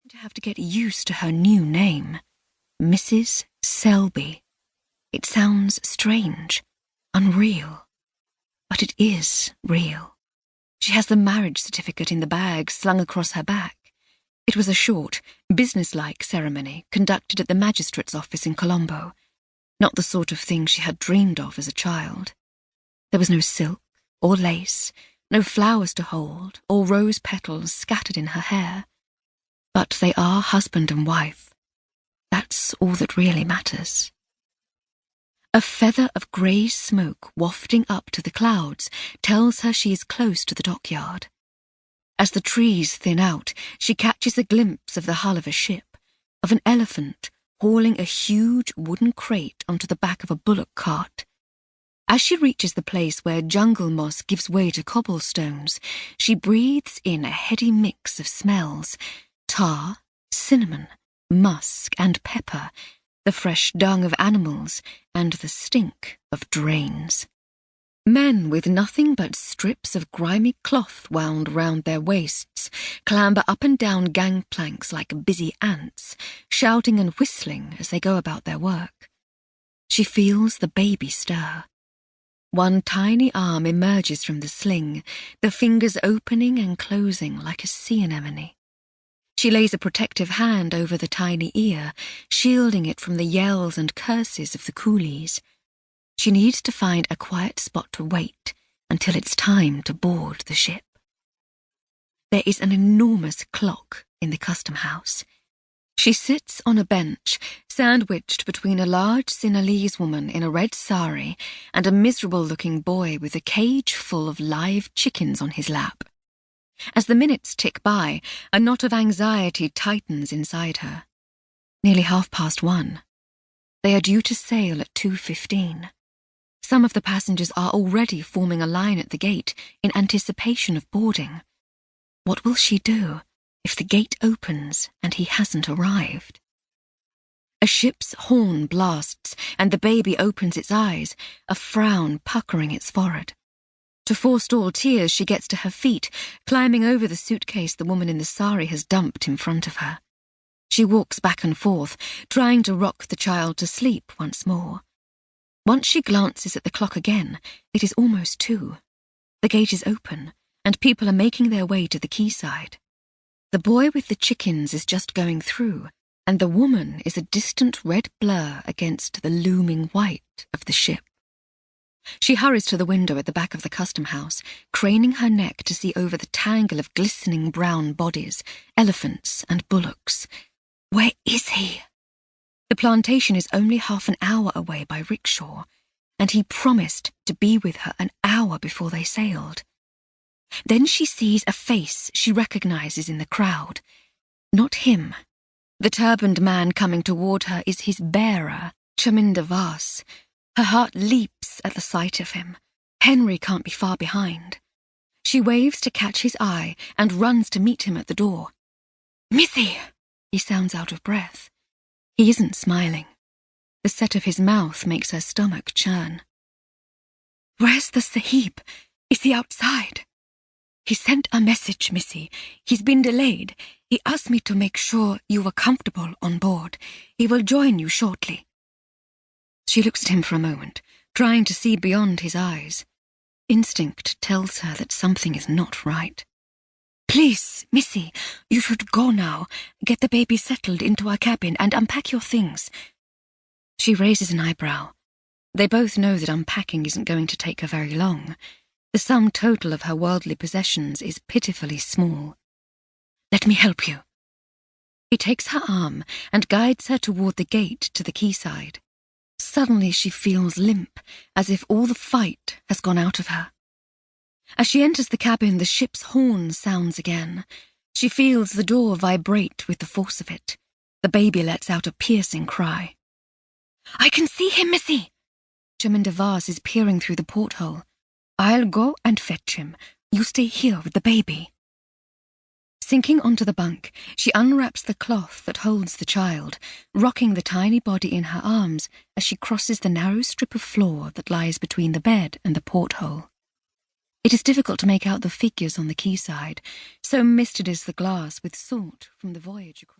to have to get used to her new name, Mrs. Selby. It sounds strange, unreal, but it is real. She has the marriage certificate in the bag slung across her back. It was a short, businesslike ceremony conducted at the magistrate's office in Colombo, not the sort of thing she had dreamed of as a child. There was no silk or lace, no flowers to hold, or rose petals scattered in her hair. But they are husband and wife. That's all that really matters. A feather of grey smoke wafting up to the clouds tells her she is close to the dockyard. As the trees thin out, she catches a glimpse of the hull of a ship, of an elephant hauling a huge wooden crate onto the back of a bullock cart. As she reaches the place where jungle moss gives way to cobblestones, she breathes in a heady mix of smells: tar, cinnamon, musk and pepper, the fresh dung of animals, and the stink of drains. Men with nothing but strips of grimy cloth wound round their waists clamber up and down gangplanks like busy ants, shouting and whistling as they go about their work. She feels the baby stir. One tiny arm emerges from the sling, the fingers opening and closing like a sea anemone. She lays a protective hand over the tiny ear, shielding it from the yells and curses of the coolies. She needs to find a quiet spot to wait until it's time to board the ship. There is an enormous clock in the custom house. She sits on a bench, sandwiched between a large Sinhalese woman in a red sari and a miserable-looking boy with a cage full of live chickens on his lap. As the minutes tick by, a knot of anxiety tightens inside her. Nearly 1:30. They are due to sail at 2:15. Some of the passengers are already forming a line at the gate in anticipation of boarding. What will she do if the gate opens and he hasn't arrived? A ship's horn blasts and the baby opens its eyes, a frown puckering its forehead. To forestall tears, she gets to her feet, climbing over the suitcase the woman in the sari has dumped in front of her. She walks back and forth, trying to rock the child to sleep once more. Once she glances at the clock again, it is almost 2. The gate is open, and people are making their way to the quayside. The boy with the chickens is just going through, and the woman is a distant red blur against the looming white of the ship. She hurries to the window at the back of the custom house, craning her neck to see over the tangle of glistening brown bodies, elephants and bullocks. Where is he? The plantation is only half an hour away by rickshaw, and he promised to be with her an hour before they sailed. Then she sees a face she recognizes in the crowd. Not him. The turbaned man coming toward her is his bearer, Chaminda Vas. Her heart leaps at the sight of him. Henry can't be far behind. She waves to catch his eye and runs to meet him at the door. "Missy!" He sounds out of breath. He isn't smiling. The set of his mouth makes her stomach churn. "Where's the Sahib? Is he outside?" "He sent a message, Missy. He's been delayed. He asked me to make sure you were comfortable on board. He will join you shortly." She looks at him for a moment, trying to see beyond his eyes. Instinct tells her that something is not right. "Please, Missy, you should go now. Get the baby settled into our cabin and unpack your things." She raises an eyebrow. They both know that unpacking isn't going to take her very long. The sum total of her worldly possessions is pitifully small. "Let me help you." He takes her arm and guides her toward the gate to the quayside. Suddenly she feels limp, as if all the fight has gone out of her. As she enters the cabin, the ship's horn sounds again. She feels the door vibrate with the force of it. The baby lets out a piercing cry. "I can see him, Missy!" Chaminda Vas is peering through the porthole. "I'll go and fetch him. You stay here with the baby." Sinking onto the bunk, she unwraps the cloth that holds the child, rocking the tiny body in her arms as she crosses the narrow strip of floor that lies between the bed and the porthole. It is difficult to make out the figures on the quayside, so misted is the glass with salt from the voyage across.